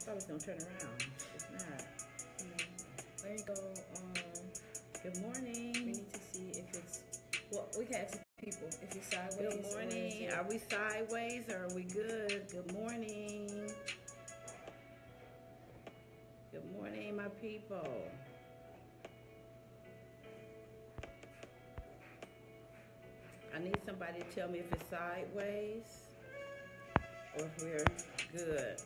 thought it was gonna turn around. It's not. There you go. Good morning. We need to see if it's. Well, we can ask people if it's sideways. Good morning. Are we sideways or are we good? Good morning. Good morning, my people. I need somebody to tell me if it's sideways or if we're good.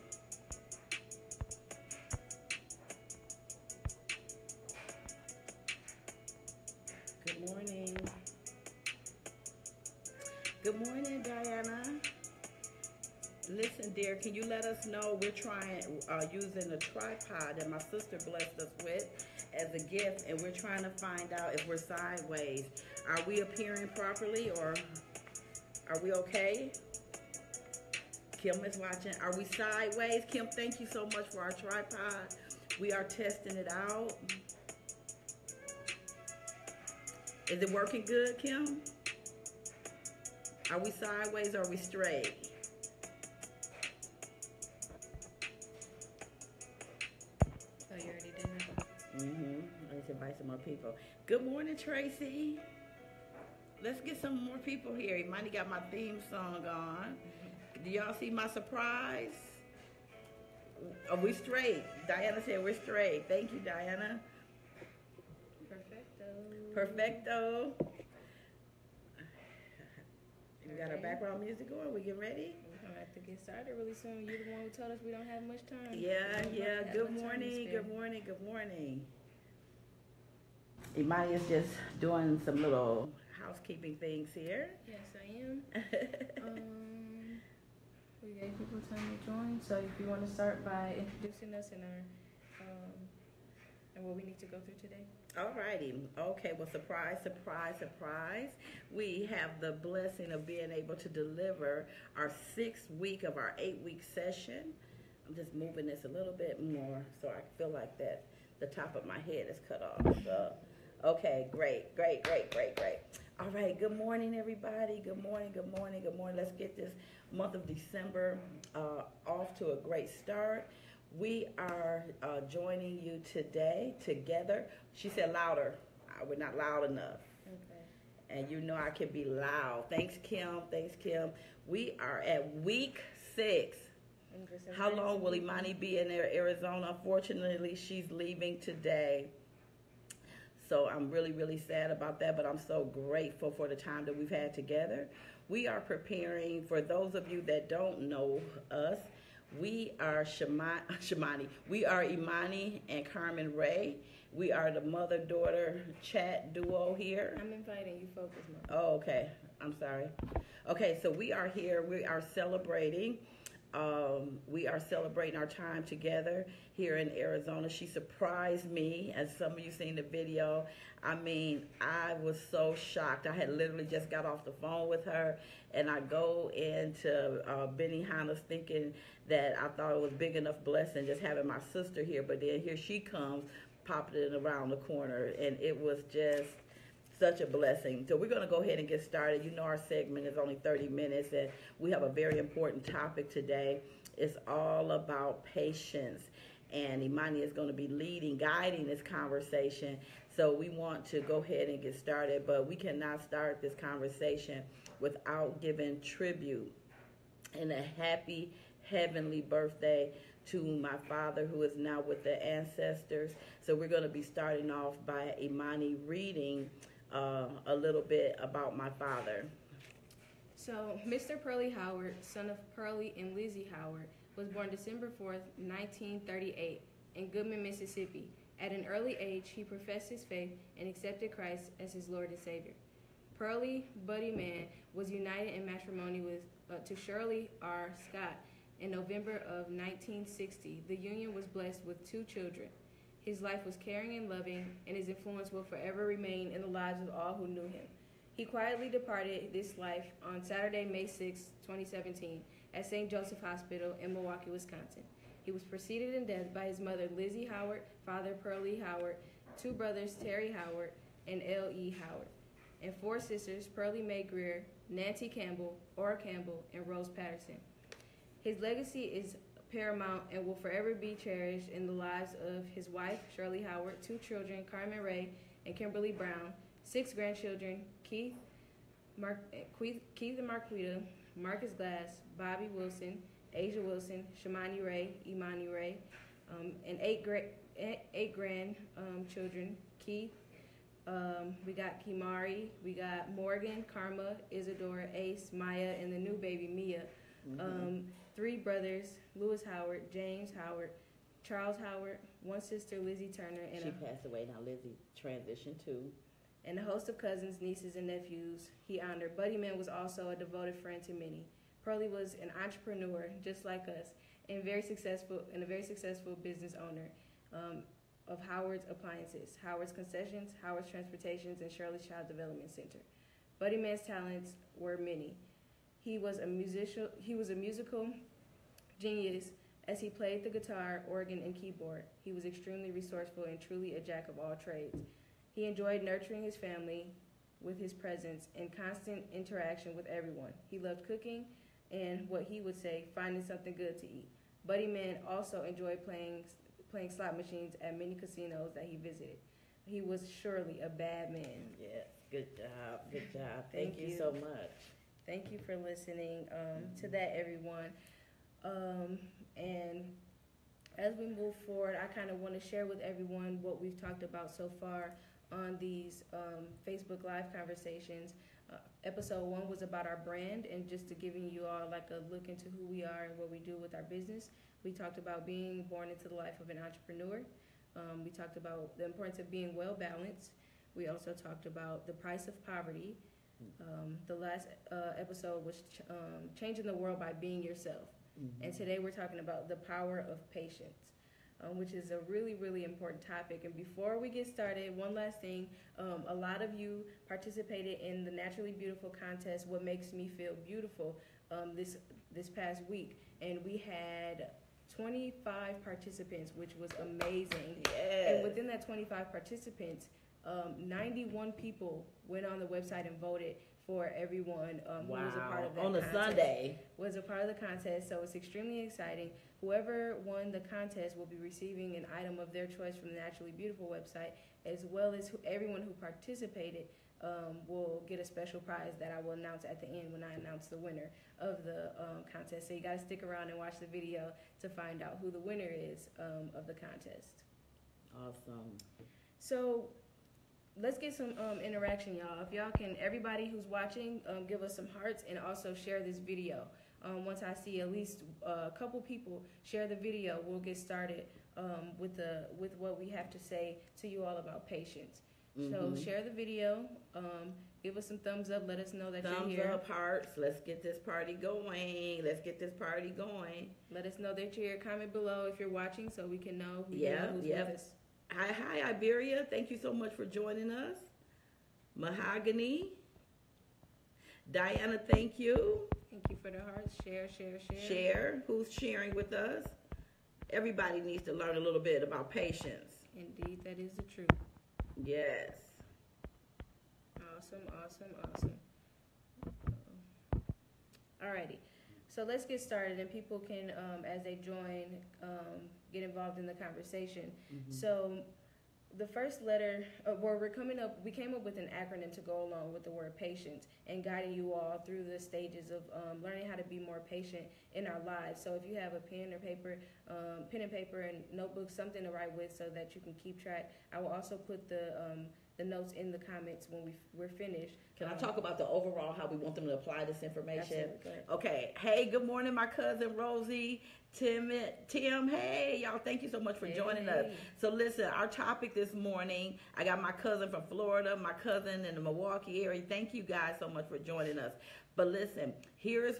Good morning. Good morning, Diana. Listen, dear, can you let us know? We're trying using a tripod that my sister blessed us with as a gift, and we're trying to find out if we're sideways. Are we appearing properly, or are we okay? Kim is watching. Are we sideways? Kim, thank you so much for our tripod. We are testing it out. Is it working good, Kim? Are we sideways or are we straight? Oh, you already did that? Let's invite some more people. Good morning, Tracy. Let's get some more people here. Imani got my theme song on. Do y'all see my surprise? Are we straight? Diana said we're straight. Thank you, Diana. Perfecto. We got our background music going. We get ready? We're going to have to get started really soon. You're the one who told us we don't have much time. Yeah. Good morning. Imani is just doing some little housekeeping things here. Yes, I am. We gave people time to join. So if you want to start by introducing us and our and what we need to go through today. All righty. Okay, well, surprise. We have the blessing of being able to deliver our 6th week of our 8-week session. I'm just moving this a little bit more so I feel like that the top of my head is cut off. So, okay, great. All right, good morning, everybody. Good morning. Let's get this month of December off to a great start. We are joining you today together. She said louder. We're not loud enough. Okay. And you know I can be loud. Thanks, Kim. We are at week 6. How long will Imani be in Arizona? Unfortunately, she's leaving today. So I'm really sad about that, but I'm so grateful for the time that we've had together. We are preparing, for those of you that don't know us, we are Shamani. We are Imani and Carmen Ray. We are the mother-daughter chat duo here. I'm inviting you, focus, Mom. Oh, okay. I'm sorry. Okay, so we are here. We are celebrating. Our time together here in Arizona. She surprised me, as some of you seen the video. I mean, I was so shocked. I had literally just got off the phone with her, and I go into Benihana's thinking that I thought it was big enough blessing just having my sister here, but then here she comes, popping in around the corner, and it was just such a blessing. So we're going to go ahead and get started. You know our segment is only 30 minutes, and we have a very important topic today. It's all about patience, and Imani is going to be guiding this conversation. So we want to go ahead and get started, but we cannot start this conversation without giving tribute and a happy heavenly birthday to my father, who is now with the ancestors. So we're going to be starting off by Imani reading a little bit about my father. So, Mr. Pearlie Howard, son of Pearlie and Lizzie Howard, was born December 4th, 1938, in Goodman, Mississippi. At an early age, he professed his faith and accepted Christ as his Lord and Savior. Pearlie Buddy Mann was united in matrimony to Shirley R. Scott in November of 1960. The union was blessed with 2 children. His life was caring and loving, and his influence will forever remain in the lives of all who knew him. He quietly departed this life on Saturday, May 6, 2017, at St. Joseph Hospital in Milwaukee, Wisconsin. He was preceded in death by his mother, Lizzie Howard, father, Pearlie Howard, 2 brothers, Terry Howard and L.E. Howard, and 4 sisters, Pearlie Mae Greer, Nancy Campbell, Ora Campbell, and Rose Patterson. His legacy is paramount and will forever be cherished in the lives of his wife, Shirley Howard, 2 children, Carmen Ray and Kimberly Brown, 6 grandchildren, Keith and Marquita, Marcus Glass, Bobby Wilson, Asia Wilson, Shamani Ray, Imani Ray, and 8 grandchildren, Keith. We got Kimari, we got Morgan, Karma, Isadora, Ace, Maya, and the new baby, Mia. 3 brothers, Lewis Howard, James Howard, Charles Howard, 1 sister, Lizzie Turner, and she passed away. Now Lizzie transitioned too. And a host of cousins, nieces, and nephews he honored. Buddy Man was also a devoted friend to many. Pearlie was an entrepreneur, just like us, and a very successful business owner of Howard's Appliances, Howard's Concessions, Howard's Transportations, and Shirley's Child Development Center. Buddy Man's talents were many. He was a musical genius as he played the guitar, organ, and keyboard. He was extremely resourceful and truly a jack of all trades. He enjoyed nurturing his family with his presence and constant interaction with everyone. He loved cooking and, what he would say, finding something good to eat. Buddy Man also enjoyed playing slot machines at many casinos that he visited. He was surely a bad man. Yes, good job. Thank you so much. Thank you for listening to that, everyone. And as we move forward, I kind of want to share with everyone what we've talked about so far on these Facebook Live conversations. Episode 1 was about our brand and just to giving you all like a look into who we are and what we do with our business. We talked about being born into the life of an entrepreneur. We talked about the importance of being well balanced. We also talked about the price of poverty. The last episode was changing the world by being yourself. And today we're talking about the power of patience, which is a really, really important topic. And before we get started, one last thing. A lot of you participated in the Naturally Beautiful contest, What Makes Me Feel Beautiful, this past week. And we had 25 participants, which was amazing. Yes. And within that 25 participants, 91 people went on the website and voted for everyone who was a part of that on a contest. Sunday. Was a part of the contest, so it's extremely exciting. Whoever won the contest will be receiving an item of their choice from the Naturally Beautiful website, as well as everyone who participated will get a special prize that I will announce at the end when I announce the winner of the contest. So you got to stick around and watch the video to find out who the winner is of the contest. Awesome. So let's get some interaction, y'all. If y'all can, everybody who's watching, give us some hearts and also share this video. Once I see at least a couple people share the video, we'll get started with what we have to say to you all about patience. So share the video, give us some thumbs up, let us know that you're here. Thumbs up, hearts. Let's get this party going. Let us know that you're here. Comment below if you're watching so we can know who's with us. Hi, Iberia. Thank you so much for joining us. Mahogany. Diana, thank you. Thank you for the hearts. Share. Share. Who's sharing with us? Everybody needs to learn a little bit about patience. Indeed, that is the truth. Yes. Awesome. Alrighty. So let's get started, and people can, as they join, get involved in the conversation. So the first letter, we came up with an acronym to go along with the word patience and guiding you all through the stages of learning how to be more patient in our lives. So if you have a pen and paper and notebook, something to write with so that you can keep track. I will also put the notes in the comments when we're finished. Can I talk about the overall, how we want them to apply this information? Absolutely. Okay. Hey, good morning, my cousin Rosie, Tim. Hey, y'all, thank you so much for joining us. So listen, our topic this morning, I got my cousin from Florida, my cousin in the Milwaukee area. Thank you guys so much for joining us. But listen, here's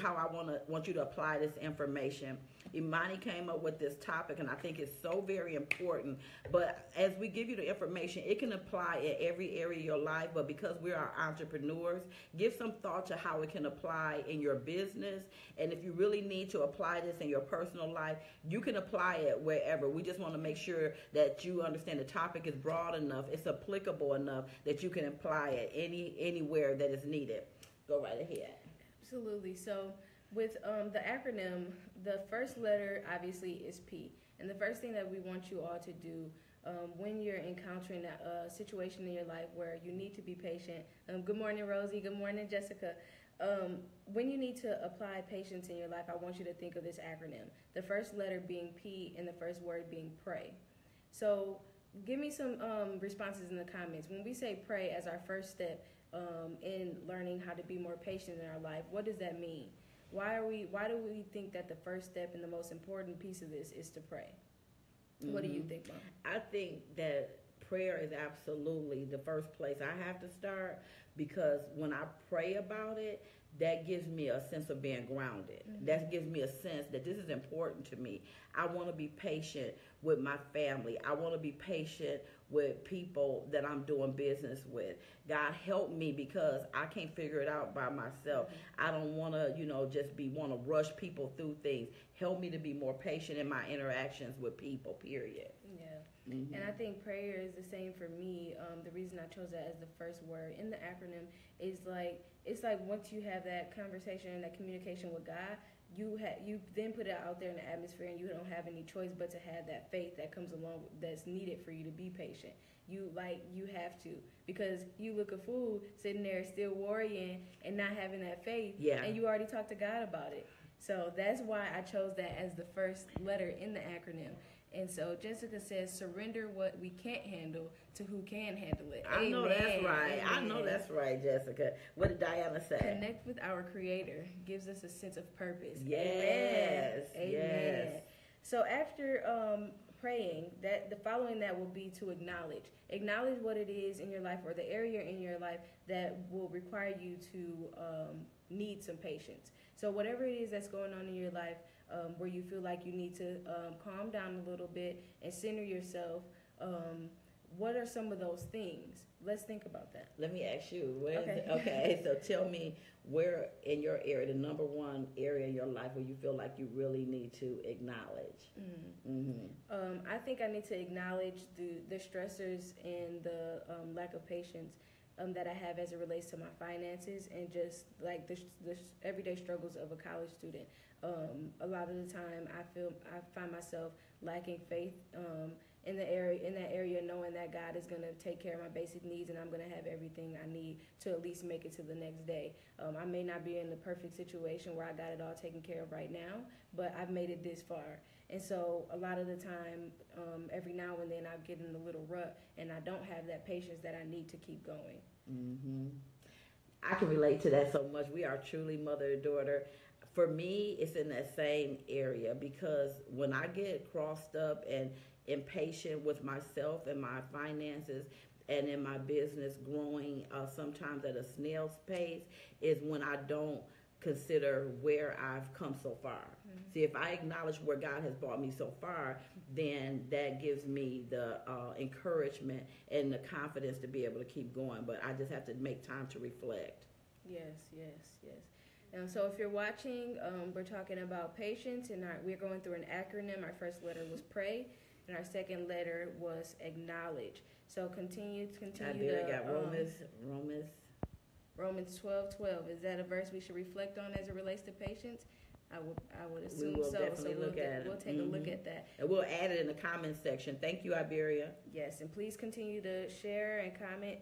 how I want you to apply this information. Imani came up with this topic, and I think it's so very important. But as we give you the information, it can apply in every area of your life. But because we are entrepreneurs, give some thought to how it can apply in your business. And if you really need to apply this in your personal life, you can apply it wherever. We just want to make sure that you understand the topic is broad enough, it's applicable enough that you can apply it anywhere that is needed. Go right ahead. Absolutely. So With the acronym, the first letter obviously is P. And the first thing that we want you all to do when you're encountering a situation in your life where you need to be patient. Good morning, Rosie. Good morning, Jessica. When you need to apply patience in your life, I want you to think of this acronym. The first letter being P and the first word being pray. So give me some responses in the comments. When we say pray as our first step in learning how to be more patient in our life, what does that mean? Why do we think that the first step and the most important piece of this is to pray? Mm-hmm. What do you think, Mom? I think that prayer is absolutely the first place I have to start, because when I pray about it, that gives me a sense of being grounded. Mm-hmm. That gives me a sense that this is important to me. I want to be patient with my family. I want to be patient with people that I'm doing business with. God help me, because I can't figure it out by myself. Mm-hmm. I don't want to, just want to rush people through things. Help me to be more patient in my interactions with people, period. Yeah. Mm-hmm. And I think prayer is the same for me. The reason I chose that as the first word in the acronym is it's like once you have that conversation and that communication with God, you then put it out there in the atmosphere, and you don't have any choice but to have that faith that comes along that's needed for you to be patient. You have to, because you look a fool sitting there still worrying and not having that faith. Yeah. And you already talked to God about it. So that's why I chose that as the first letter in the acronym. And so Jessica says, surrender what we can't handle to who can handle it. I know that's right. Amen. I know that's right, Jessica. What did Diana say? Connect with our Creator gives us a sense of purpose. Yes. Amen. Yes. So after praying, the following that will be to acknowledge. Acknowledge what it is in your life, or the area in your life that will require you to need some patience. So whatever it is that's going on in your life, where you feel like you need to calm down a little bit and center yourself, what are some of those things? Let's think about that. Let me ask you. Okay, so tell me where in your area, the number one area in your life where you feel like you really need to acknowledge. I think I need to acknowledge the stressors and the lack of patience that I have as it relates to my finances, and just like the everyday struggles of a college student. A lot of the time I find myself lacking faith in that area, knowing that God is going to take care of my basic needs, and I'm going to have everything I need to at least make it to the next day. I may not be in the perfect situation where I got it all taken care of right now, but I've made it this far. And so a lot of the time, every now and then I get in a little rut, and I don't have that patience that I need to keep going. Mm-hmm. I can relate to that so much. We are truly mother and daughter. For me, it's in that same area, because when I get crossed up and impatient with myself and my finances and in my business growing sometimes at a snail's pace, is when I don't consider where I've come so far. Mm-hmm. See, if I acknowledge where God has brought me so far, then that gives me the encouragement and the confidence to be able to keep going. But I just have to make time to reflect. Yes. So if you're watching, we're talking about patience, and we're going through an acronym. Our first letter was pray, and our second letter was acknowledge. So continue. I got Romans 12:12. Is that a verse we should reflect on as it relates to patience? I would assume we will so. Definitely so look at it. We'll take a look at that. And we'll add it in the comments section. Thank you, Iberia. Yes, and please continue to share and comment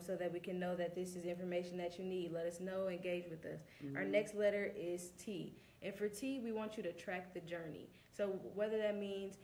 so that we can know that this is information that you need. Let us know, engage with us. Mm-hmm. Our next letter is T. And for T, we want you to track the journey. So whether that means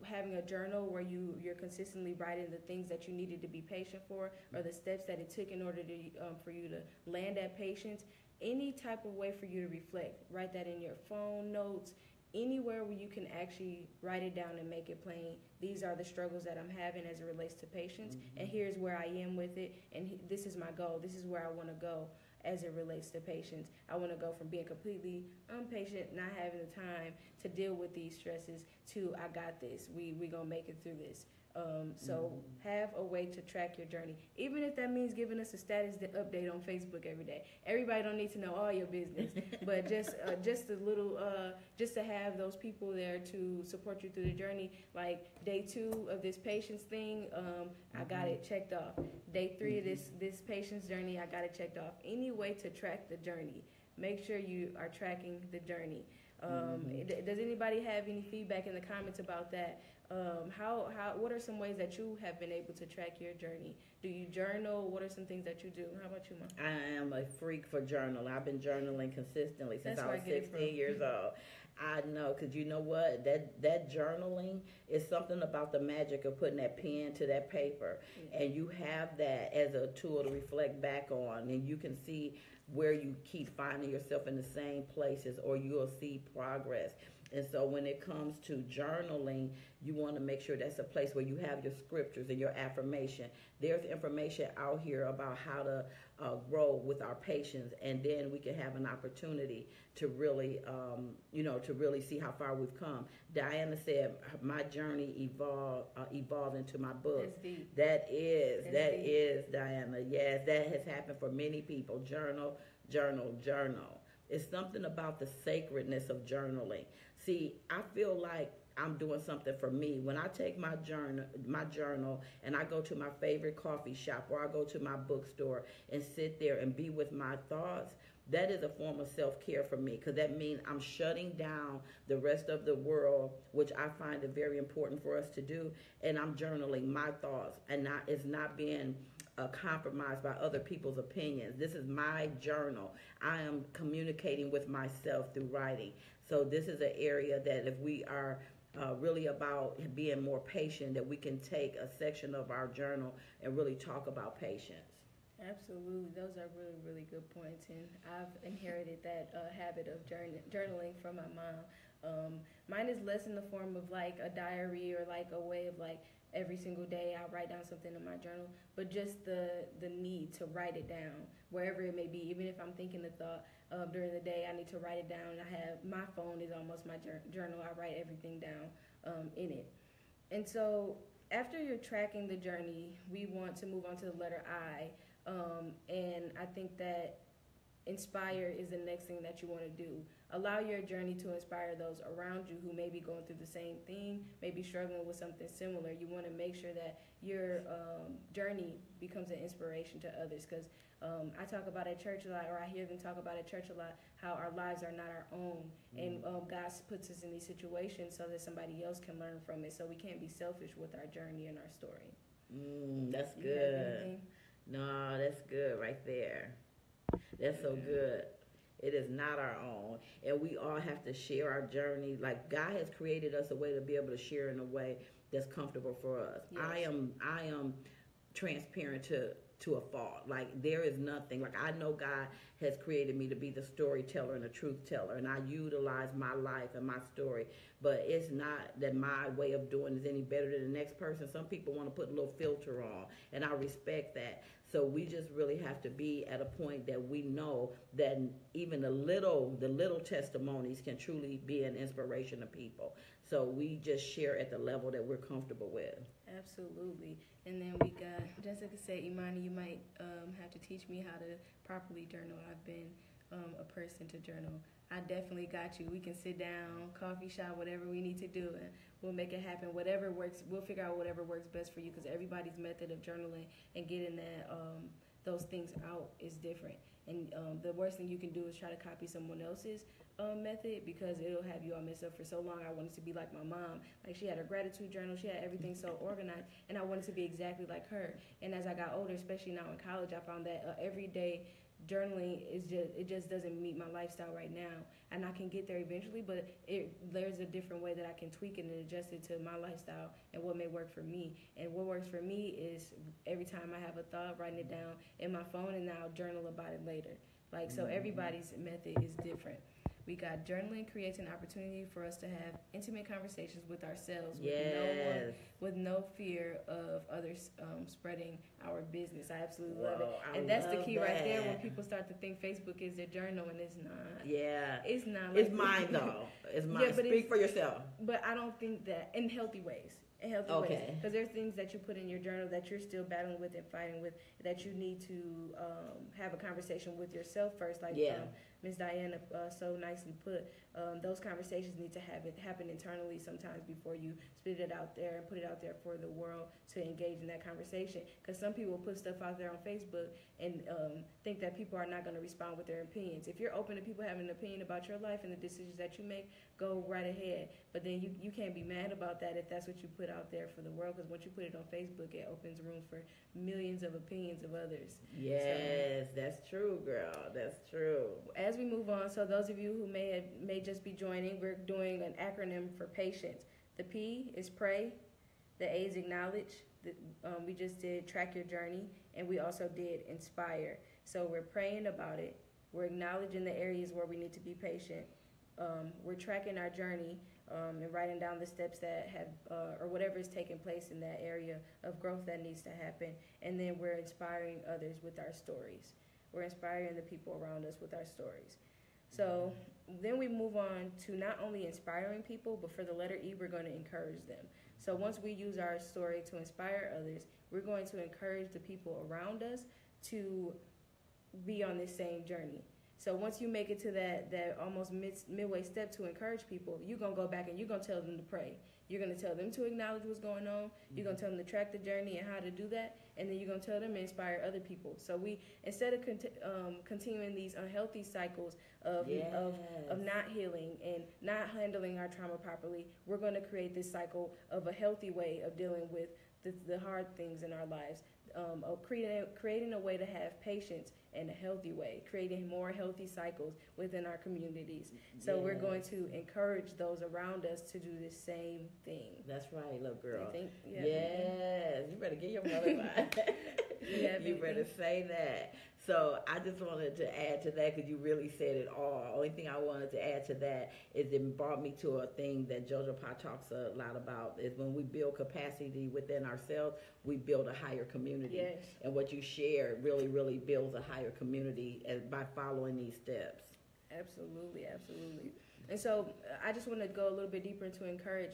having a journal where you're consistently writing the things that you needed to be patient for, or the steps that it took in order to for you to land that patience, any type of way for you to reflect. Write that in your phone notes, anywhere where you can actually write it down and make it plain. These are the struggles that I'm having as it relates to patience, and here's where I am with it, and this is my goal. This is where I want to go as it relates to patience. I want to go from being completely impatient, not having the time to deal with these stresses, to I got this. We gonna make it through this. So have a way to track your journey, even if that means giving us a status update on Facebook every day. Everybody don't need to know all your business, but just a little, just to have those people there to support you through the journey. Like day 2 of this patience thing, I got it checked off. Day 3 of this patience journey, I got it checked off. Any way to track the journey. make sure you are tracking the journey. Does anybody have any feedback in the comments about that? What are some ways that you have been able to track your journey? Do you journal? What are some things that you do? How about you, Mom? I am a freak for journaling. I've been journaling consistently since That's I where was I get it 16 years old. I know, because you know what? That journaling is something about the magic of putting that pen to that paper. And you have that as a tool to reflect back on, and you can see where you keep finding yourself in the same places, or you'll see progress. And so when it comes to journaling, you want to make sure that's a place where you have your scriptures and your affirmation. There's information out here about how to grow with our patience, and then we can have an opportunity to really, to really see how far we've come. Diana said my journey evolved into my book. That's deep. That is, Diana. Yes, that has happened for many people. Journal, journal, journal. It's something about the sacredness of journaling. See, I feel like I'm doing something for me. When I take my journal and I go to my favorite coffee shop, or I go to my bookstore and sit there and be with my thoughts, that is a form of self-care for me, because that means I'm shutting down the rest of the world, which I find it very important for us to do, and I'm journaling my thoughts, and it's not being compromised by other people's opinions. This is my journal. I am communicating with myself through writing. So this is an area that if we are really about being more patient, that we can take a section of our journal and really talk about patience. Absolutely. Those are really, really good points. And I've inherited that habit of journaling from my mom. Mine is less in the form of like a diary, or like a way of like every single day I write down something in my journal, but just the need to write it down wherever it may be. Even if I'm thinking the thought during the day, I need to write it down. I have my phone is almost my journal. I write everything down in it. And so after you're tracking the journey, we want to move on to the letter I. And I think that inspire is the next thing that you want to do. Allow your journey to inspire those around you who may be going through the same thing, may be struggling with something similar. You want to make sure that your journey becomes an inspiration to others, because I talk about at church a lot, or I hear them talk about at church a lot, how our lives are not our own, and God puts us in these situations so that somebody else can learn from it. So we can't be selfish with our journey and our story. That's good. No, that's good right there. That's so good. It is not our own, and we all have to share our journey. Like, God has created us a way to be able to share in a way that's comfortable for us. Yes. I am transparent to a fault. Like, there is nothing. Like, I know God has created me to be the storyteller and the truth teller, and I utilize my life and my story. But it's not that my way of doing is any better than the next person. Some people want to put a little filter on, and I respect that. So we just really have to be at a point that we know that even the little testimonies can truly be an inspiration to people. So we just share at the level that we're comfortable with. Absolutely. And then we got Jessica said, Imani, you might have to teach me how to properly journal. I've been a person to journal. I definitely got you. We can sit down, coffee shop, whatever we need to do, and we'll make it happen. Whatever works, we'll figure out whatever works best for you, because everybody's method of journaling and getting that those things out is different. And the worst thing you can do is try to copy someone else's method, because it'll have you all messed up. For so long, I wanted to be like my mom. Like, she had her gratitude journal, she had everything so organized, and I wanted to be exactly like her. And as I got older, especially now in college, I found that every day journaling just doesn't meet my lifestyle right now, and I can get there eventually, but there's a different way that I can tweak it and adjust it to my lifestyle and what may work for me. And what works for me is every time I have a thought, writing it down in my phone, and then I'll journal about it later. Like, so everybody's method is different. We got journaling creates an opportunity for us to have intimate conversations with ourselves, with no fear of others spreading our business. I absolutely love it. And that's the key right there, when people start to think Facebook is their journal, and it's not. Yeah. It's not. It's mine, though. It's mine. Yeah, speak for yourself. But I don't think that in healthy ways. Ways, because there's things that you put in your journal that you're still battling with and fighting with, that you need to have a conversation with yourself first, like Ms. Diana so nicely put. those conversations need to happen internally sometimes before you spit it out there and put it out there for the world to engage in that conversation. Because some people put stuff out there on Facebook and think that people are not going to respond with their opinions. If you're open to people having an opinion about your life and the decisions that you make, go right ahead. But then you can't be mad about that if that's what you put out there for the world, because once you put it on Facebook, it opens room for millions of opinions of others. Yes, that's true, girl. That's true. As we move on, so those of you who may just be joining, we're doing an acronym for patience. The P is pray. The A is acknowledge. We just did track your journey, and we also did inspire. So we're praying about it. We're acknowledging the areas where we need to be patient. We're tracking our journey and writing down the steps that have, or whatever is taking place in that area of growth that needs to happen. And then we're inspiring others with our stories. We're inspiring the people around us with our stories. So then we move on to not only inspiring people, but for the letter E, we're going to encourage them. So once we use our story to inspire others, we're going to encourage the people around us to be on this same journey. So once you make it to that almost midway step to encourage people, you're going to go back and you're going to tell them to pray. You're going to tell them to acknowledge what's going on. You're going to tell them to track the journey and how to do that. And then you're going to tell them to inspire other people. So we, instead of continuing these unhealthy cycles of not healing and not handling our trauma properly, we're going to create this cycle of a healthy way of dealing with the hard things in our lives, of creating a way to have patience in a healthy way, creating more healthy cycles within our communities. So we're going to encourage those around us to do the same thing. That's right, little girl. Yes, you better get your mother back. You better say that. So I just wanted to add to that, because you really said it all. Only thing I wanted to add to that is it brought me to a thing that Jojo Pa talks a lot about, is when we build capacity within ourselves, we build a higher community. Yes. And what you share really, really builds a higher community by following these steps. Absolutely, absolutely. And so I just want to go a little bit deeper into encourage.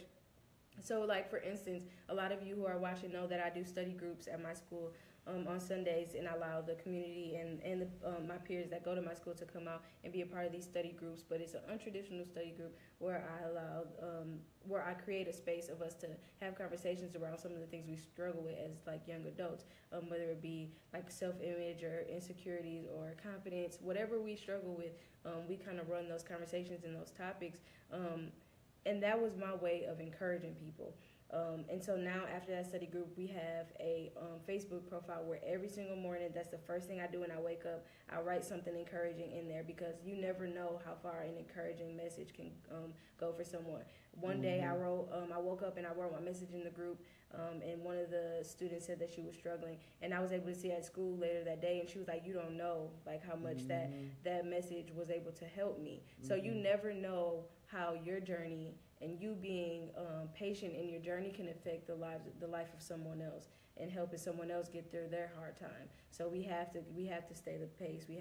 So like, for instance, a lot of you who are watching know that I do study groups at my school on Sundays, and I allow the community and my peers that go to my school to come out and be a part of these study groups. But it's an untraditional study group where where I create a space of us to have conversations around some of the things we struggle with as like young adults, whether it be like self-image or insecurities or confidence, whatever we struggle with, we kind of run those conversations and those topics. And that was my way of encouraging people. And so now after that study group, we have a Facebook profile where every single morning, that's the first thing I do when I wake up. I write something encouraging in there, because you never know how far an encouraging message can go for someone. One day I woke up and I wrote my message in the group, and one of the students said that she was struggling, and I was able to see her at school later that day, and she was like, you don't know like how much that message was able to help me. So you never know how your journey and you being patient in your journey can affect the life of someone else and helping someone else get through their hard time. So we have to stay the pace. We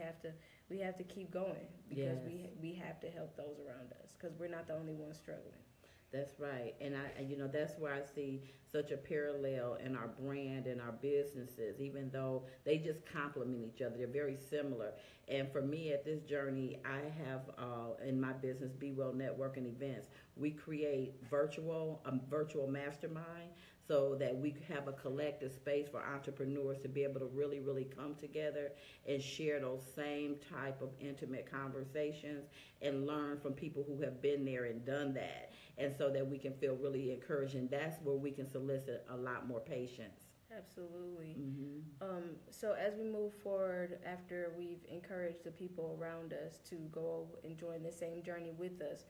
have to keep going, because we have to help those around us, because we're not the only ones struggling. That's right. And that's where I see such a parallel in our brand and our businesses, even though they just complement each other. They're very similar. And for me at this journey, I have in my business, Be Well Networking Events, we create a virtual mastermind, so that we have a collective space for entrepreneurs to be able to really, really come together and share those same type of intimate conversations and learn from people who have been there and done that. And so that we can feel really encouraged, and that's where we can solicit a lot more patience. Absolutely. So as we move forward, after we've encouraged the people around us to go and join the same journey with us,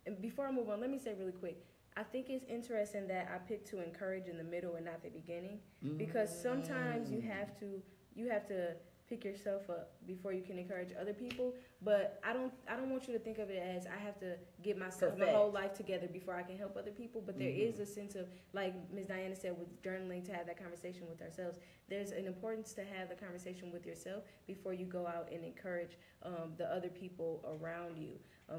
and before I move on, let me say really quick, I think it's interesting that I picked to encourage in the middle and not the beginning, because sometimes you have to pick yourself up before you can encourage other people. But I don't want you to think of it as I have to get my whole life together before I can help other people. But there is a sense of, like Ms. Diana said, with journaling, to have that conversation with ourselves. There's an importance to have the conversation with yourself before you go out and encourage the other people around you.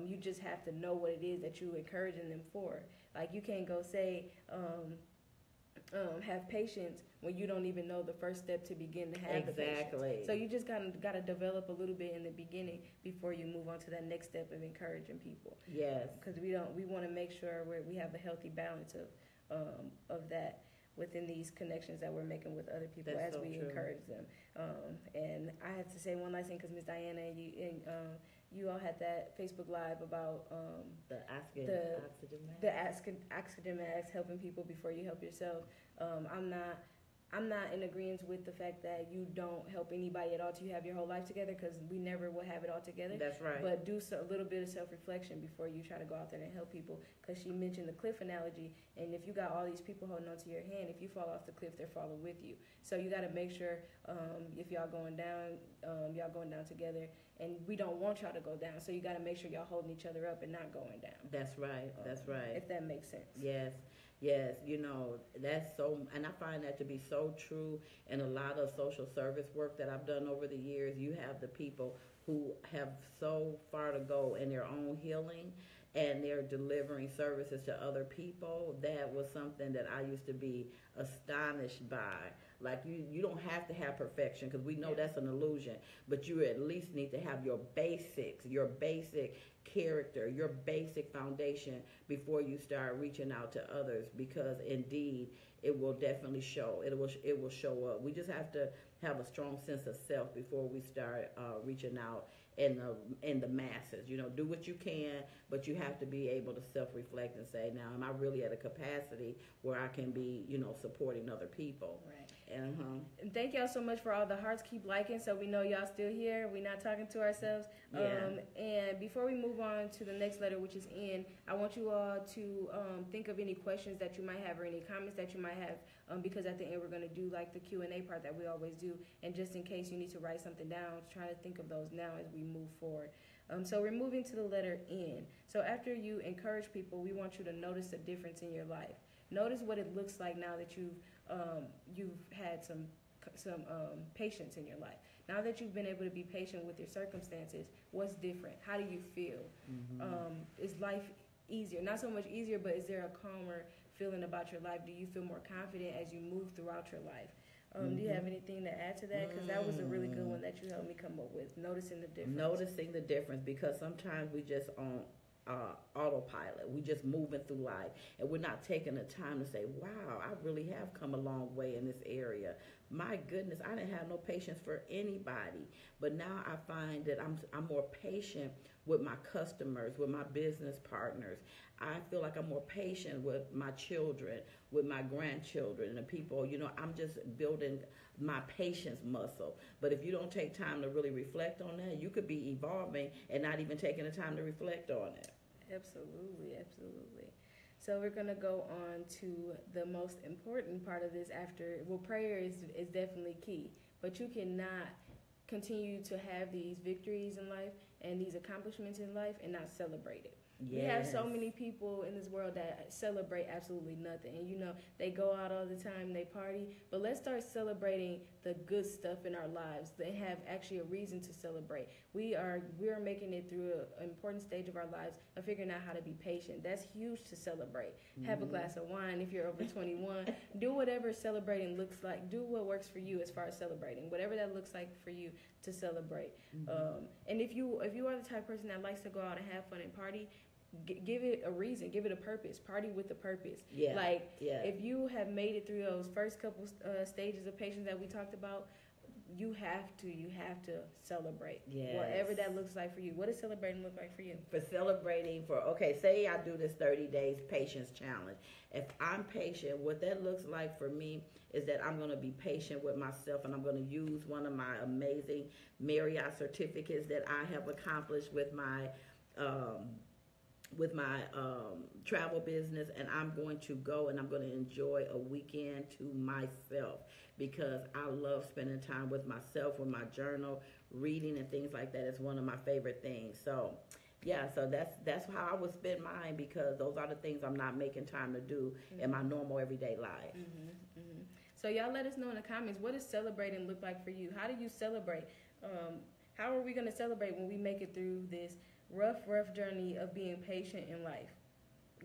You just have to know what it is that you're encouraging them for. Like, you can't go say, have patience when you don't even know the first step to begin to have the patience. Exactly. So you just got to develop a little bit in the beginning before you move on to that next step of encouraging people. Yes. Because we want to make sure we have a healthy balance of that within these connections that we're making with other people. That's as so we true. encourage them. And I have to say one last thing, because Miss Diana and you all had that Facebook Live about The oxygen mask, helping people before you help yourself. I'm not in agreement with the fact that you don't help anybody at all till you have your whole life together, because we never will have it all together. That's right. But do a little bit of self-reflection before you try to go out there and help people, because she mentioned the cliff analogy, and if you got all these people holding onto your hand, if you fall off the cliff, they're falling with you. So you got to make sure if y'all going down together, and we don't want y'all to go down. So you got to make sure y'all holding each other up and not going down. That's right. That's right. If that makes sense. Yes. Yes, that's so, and I find that to be so true in a lot of social service work that I've done over the years. You have the people who have so far to go in their own healing, and they're delivering services to other people. That was something that I used to be astonished by. Like, you don't have to have perfection, because we know that's an illusion, but you at least need to have your basics, your basic character, your basic foundation before you start reaching out to others, because indeed it will definitely show. It will show up. We just have to have a strong sense of self before we start reaching out in the masses. Do what you can, but you have to be able to self-reflect and say, now, am I really at a capacity where I can be, supporting other people? Right. And thank y'all so much for all the hearts. Keep liking, so we know y'all still here. We're not talking to ourselves. Yeah. And before we move on to the next letter, which is N, I want you all to think of any questions that you might have or any comments that you might have, because at the end we're going to do like the Q&A part that we always do. And just in case you need to write something down, try to think of those now as we move forward. So we're moving to the letter N. So after you encourage people, we want you to notice a difference in your life. Notice what it looks like now that you've had some patience in your life. Now that you've been able to be patient with your circumstances, what's different? How do you feel? Is life easier? Not so much easier, but is there a calmer feeling about your life? Do you feel more confident as you move throughout your life? Do you have anything to add to that? Because that was a really good one that you helped me come up with, noticing the difference. Noticing the difference, because sometimes we just on autopilot. We just moving through life, and we're not taking the time to say, wow, I really have come a long way in this area. My goodness, I didn't have no patience for anybody, but now I find that I'm more patient with my customers, with my business partners. I feel like I'm more patient with my children, with my grandchildren, and the people. I'm just building my patience muscle. But if you don't take time to really reflect on that, you could be evolving and not even taking the time to reflect on it. Absolutely, absolutely. So we're going to go on to the most important part of this prayer is definitely key, but you cannot continue to have these victories in life and these accomplishments in life and not celebrate it. Yes. We have so many people in this world that celebrate absolutely nothing. And they go out all the time, they party, but let's start celebrating the good stuff in our lives. They have actually a reason to celebrate. We are making it through an important stage of our lives of figuring out how to be patient. That's huge to celebrate. Have a glass of wine if you're over 21. Do whatever celebrating looks like. Do what works for you as far as celebrating. Whatever that looks like for you to celebrate. And if you are the type of person that likes to go out and have fun and party, give it a reason, give it a purpose. Party with a purpose. If you have made it through those first couple stages of patience that we talked about, you have to celebrate. Yes. Whatever that looks like for you. What does celebrating look like for you? Say I do this 30 days patience challenge. If I'm patient, what that looks like for me is that I'm going to be patient with myself, and I'm going to use one of my amazing Marriott certificates that I have accomplished with my travel business, and I'm going to go and I'm going to enjoy a weekend to myself, because I love spending time with myself, with my journal, reading and things like that is one of my favorite things. So that's how I would spend mine, because those are the things I'm not making time to do in my normal everyday life. So y'all let us know in the comments, what does celebrating look like for you? How do you celebrate? How are we going to celebrate when we make it through this rough journey of being patient in life?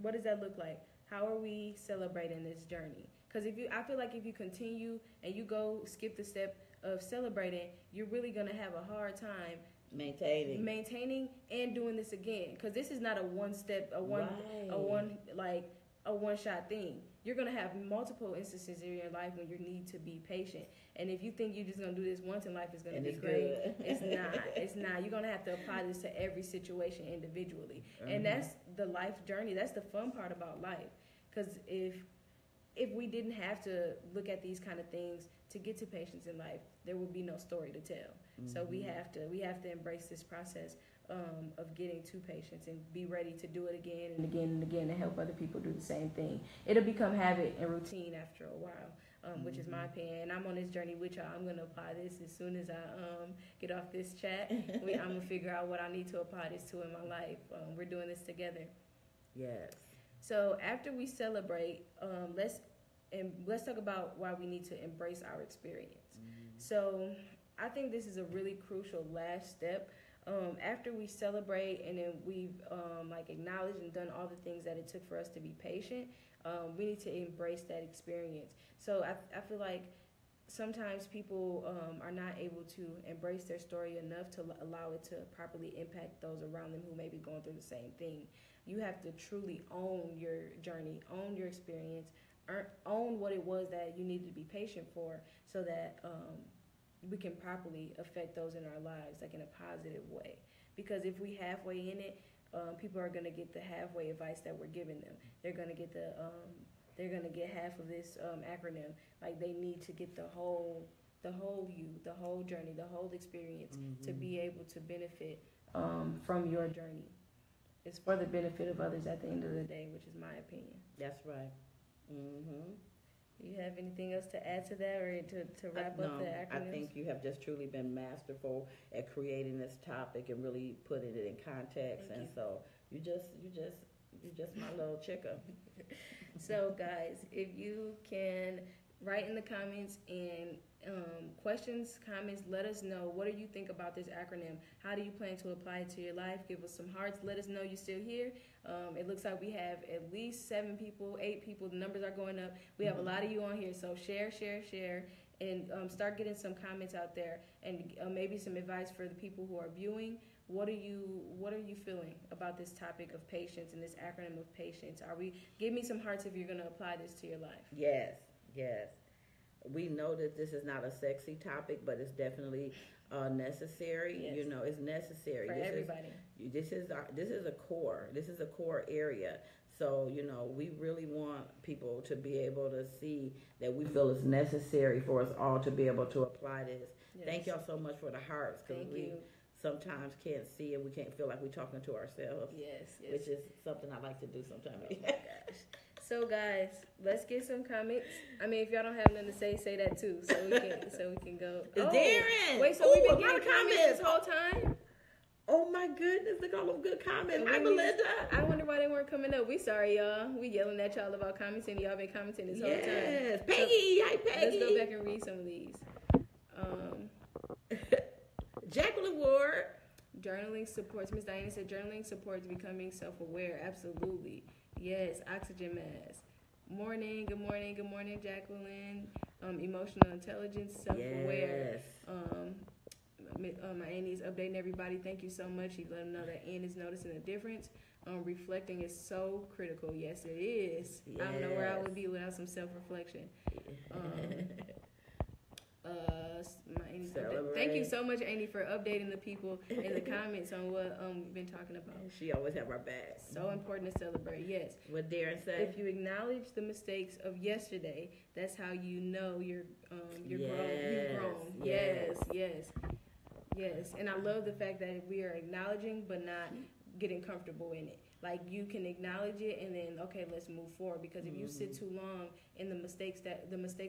What does that look like? How are we celebrating this journey? Because I feel like if you continue and you go skip the step of celebrating, you're really gonna have a hard time maintaining and doing this again. Because this is not a one shot thing. You're gonna have multiple instances in your life when you need to be patient. And if you think you're just gonna do this once in life, it's gonna be great. It's not. It's not. You're gonna have to apply this to every situation individually. And that's the life journey. That's the fun part about life. Because if we didn't have to look at these kind of things to get to patience in life, there would be no story to tell. So we have to embrace this process of getting to patience and be ready to do it again and again and again and help other people do the same thing. It'll become habit and routine after a while, which is my opinion. And I'm on this journey with y'all. I'm going to apply this as soon as I get off this chat. I'm going to figure out what I need to apply this to in my life. We're doing this together. Yes. So after we celebrate, let's talk about why we need to embrace our experience. So I think this is a really crucial last step. After we celebrate and then we've acknowledged and done all the things that it took for us to be patient, we need to embrace that experience. So I feel like sometimes people are not able to embrace their story enough to allow it to properly impact those around them who may be going through the same thing. You have to truly own your journey, own your experience, own what it was that you needed to be patient for, so that we can properly affect those in our lives, like in a positive way. Because if we halfway in it, people are going to get the halfway advice that we're giving them. They're going to get they're going to get half of this acronym. Like, they need to get the whole you, the whole journey, the whole experience to be able to benefit from your journey. It's for the benefit of others at the end of the day, which is my opinion. That's right. You have anything else to add to that, or to wrap up the acronyms? I think you have just truly been masterful at creating this topic and really putting it in context. Thank you. So you just my little chicker. So guys, if you can write in the comments and questions, comments, let us know, what do you think about this acronym? How do you plan to apply it to your life? Give us some hearts. Let us know you're still here. It looks like we have at least 7 people, 8 people. The numbers are going up. We have a lot of you on here. So share, and start getting some comments out there, and maybe some advice for the people who are viewing. What are you feeling about this topic of patience and this acronym of patience? Give me some hearts if you're going to apply this to your life. Yes. We know that this is not a sexy topic, but it's definitely necessary. Yes. You know, it's necessary For everybody. This is a core. This is a core area. So, you know, we really want people to be able to see that we feel it's necessary for us all to be able to apply this. Yes. Thank y'all so much for the hearts, because we sometimes can't see and we can't feel like we're talking to ourselves. Yes. Which is something I like to do sometimes. Oh my gosh. So guys, let's get some comments. I mean, if y'all don't have nothing to say that too, so we can go. Darren. Wait, so we've been getting comments this whole time? Oh my goodness, look at all them good comments. Hi, Melinda. I wonder why they weren't coming up. We sorry, y'all. We yelling at y'all about commenting. Y'all been commenting this whole time. Yes, Peggy. Hi, Peggy. Let's go back and read some of these. Jacqueline Ward. Journaling supports. Miss Diana said journaling supports becoming self-aware. Absolutely. Yes, oxygen mask. Good morning, Jacqueline. Emotional intelligence, self-aware. Yes. My Annie is updating everybody. Thank you so much. You let them know that Ann is noticing a difference. Reflecting is so critical. Yes, it is. Yes. I don't know where I would be without some self-reflection. Thank you so much, Annie, for updating the people in the comments on what we've been talking about. She always have our back. So important to celebrate. Yes. What Darren said. If you acknowledge the mistakes of yesterday, that's how you know you're grown. Yes. And I love the fact that we are acknowledging but not getting comfortable in it. Like, you can acknowledge it and then, okay, let's move forward. Because if you sit too long in the mistakes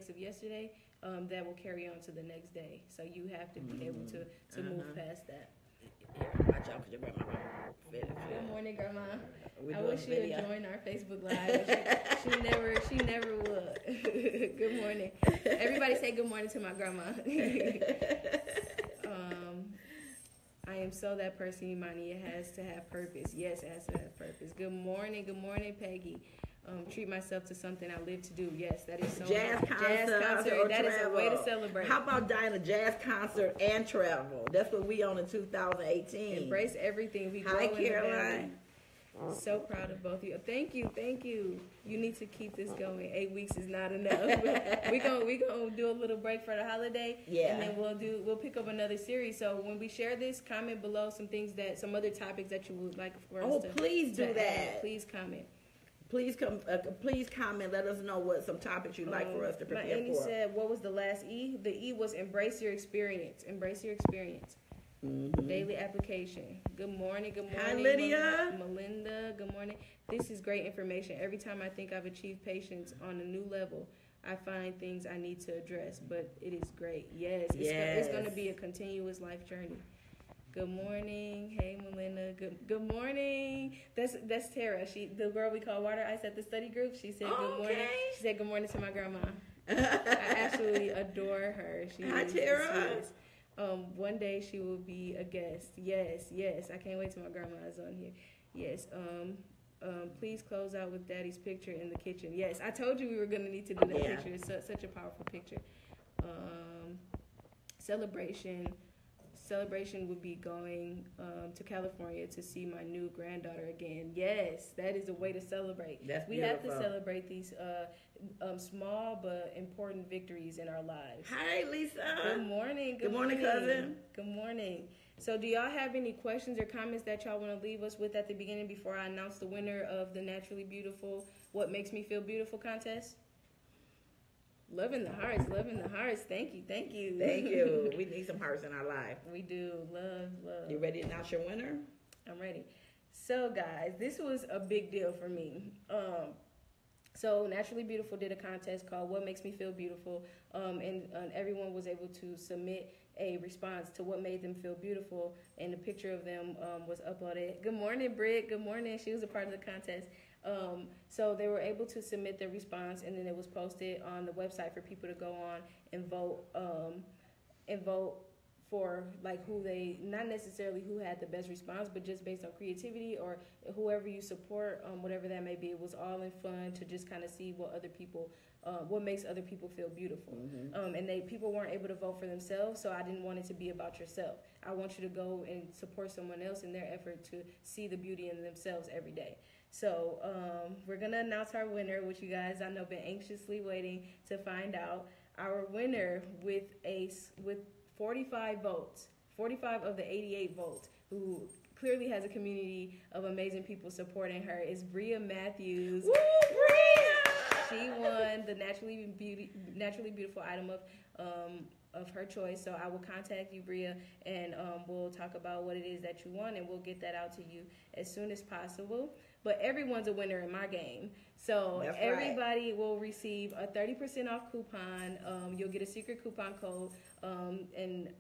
of yesterday, that will carry on to the next day. So you have to be able to move past that. Watch out for your grandma. Good morning, Grandma. I wish she would join our Facebook Live. She never would. Good morning. Everybody say good morning to my grandma. I am so that person, Imani. It has to have purpose. Yes, it has to have purpose. Good morning, Peggy. treat myself to something I live to do. Yes, that is so jazz concert or that travel. is a way to celebrate. How about dying a jazz concert and travel? That's what we on in 2018. Embrace everything. We Hi, Caroline. So proud of both of you. Thank you. You need to keep this going. 8 weeks is not enough. we gonna do a little break for the holiday, and then we'll pick up another series. So when we share this, comment below some other topics that you would like for us to. Oh, please do that. Add. Please comment. Please comment. Let us know what some topics you'd like for us to prepare for. Annie said, what was the last E? The E was embrace your experience. Embrace your experience. Mm-hmm. Daily application. Good morning. Hi, Lydia. Melinda, good morning. This is great information. Every time I think I've achieved patience on a new level, I find things I need to address, but it is great. Yes. It's going to be a continuous life journey. Good morning. Hey, Melinda. Good morning. That's Tara. The girl we call Water Ice at the study group. She said good morning. She said good morning to my grandma. I absolutely adore her. Hi, Tara. One day she will be a guest. Yes. I can't wait till my grandma is on here. Yes. Please close out with Daddy's picture in the kitchen. Yes, I told you we were going to need to do that picture. It's such a powerful picture. Celebration would be going to California to see my new granddaughter again. Yes, that is a way to celebrate. That's beautiful. We have to celebrate these small but important victories in our lives. Hi, Lisa. Good morning. Good morning, cousin. Good morning. So do y'all have any questions or comments that y'all want to leave us with at the beginning before I announce the winner of the Naturally Beautiful What Makes Me Feel Beautiful contest? Loving the hearts. Thank you. We need some hearts in our life. We do. Love. You ready to announce your winner? I'm ready. So, guys, this was a big deal for me. So, Naturally Beautiful did a contest called What Makes Me Feel Beautiful, and everyone was able to submit a response to what made them feel beautiful, and a picture of them was uploaded. Good morning, Britt. Good morning. She was a part of the contest. So they were able to submit their response, and then it was posted on the website for people to go on and vote for like who they, not necessarily who had the best response, but just based on creativity or whoever you support, whatever that may be. It was all in fun to just kind of see what other people, what makes other people feel beautiful. Mm-hmm. And people weren't able to vote for themselves, so I didn't want it to be about yourself. I want you to go and support someone else in their effort to see the beauty in themselves every day. So we're going to announce our winner, which you guys I know been anxiously waiting to find out. Our winner with 45 votes, 45 of the 88 votes, who clearly has a community of amazing people supporting her, is Bria Matthews. Woo, Bria! She won the Naturally Beautiful item of her choice. So I will contact you, Bria, and we'll talk about what it is that you want, and we'll get that out to you as soon as possible. But everyone's a winner in my game. So that's everybody will receive a 30% off coupon. You'll get a secret coupon code, and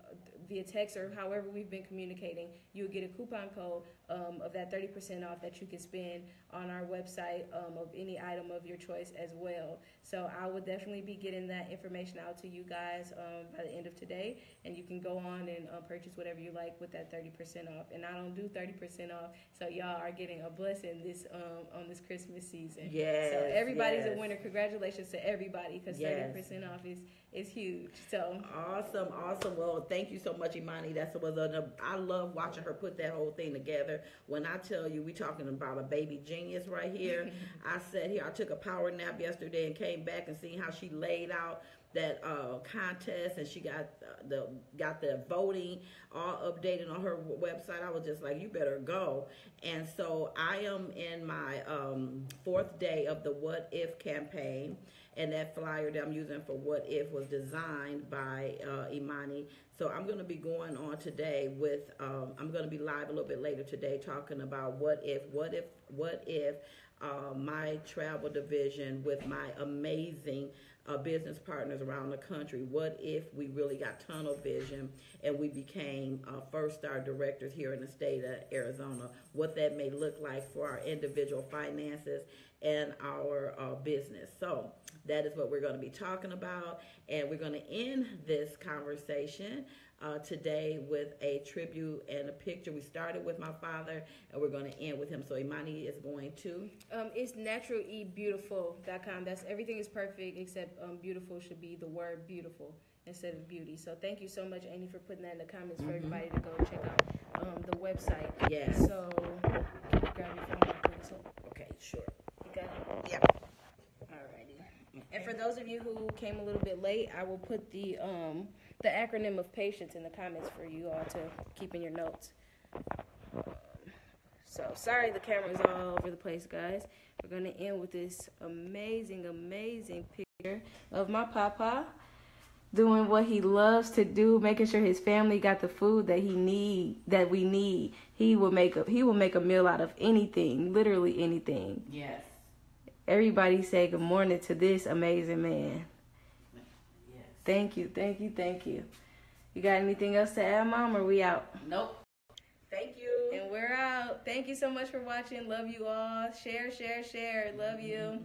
via text or however we've been communicating, you'll get a coupon code of that 30% off that you can spend on our website of any item of your choice as well. So I will definitely be getting that information out to you guys by the end of today, and you can go on and purchase whatever you like with that 30% off. And I don't do 30% off, so y'all are getting a blessing this on this Christmas season. Yes. So everybody's a winner. Congratulations to everybody, because 30% off is huge. So awesome. Well, thank you so much, Imani. I love watching her put that whole thing together. When I tell you, we talking about a baby genius right here. I sat here. I took a power nap yesterday and came back and seen how she laid out that contest, and she got the voting all updated on her website. I was just like, you better go. And so I am in my 4th day of the What If campaign, and that flyer that I'm using for What If was designed by Imani. So I'm going to be going on today with, I'm going to be live a little bit later today talking about what if my travel division with my amazing business partners around the country, what if we really got tunnel vision and we became first-star directors here in the state of Arizona, what that may look like for our individual finances and our business. So that is what we're going to be talking about, and we're going to end this conversation today with a tribute and a picture. We started with my father, and we're going to end with him. So Imani is going to. It's naturaleatbeautiful.com. That's everything is perfect except beautiful should be the word beautiful instead of beauty. So thank you so much, Annie, for putting that in the comments for everybody to go check out the website. Yes. So can you grab your phone and put this up? Okay, sure. You got it? Yep. Alrighty. Okay. And for those of you who came a little bit late, I will put the acronym of patience in the comments for you all to keep in your notes. So sorry the camera's all over the place, guys. We're gonna end with this amazing, amazing picture of my papa doing what he loves to do, making sure his family got the food that we need. He will make a meal out of anything, literally anything. Yes. Everybody say good morning to this amazing man. Yes. Thank you. You got anything else to add, Mom, or we out? Nope. Thank you. And we're out. Thank you so much for watching. Love you all. Share. Love you.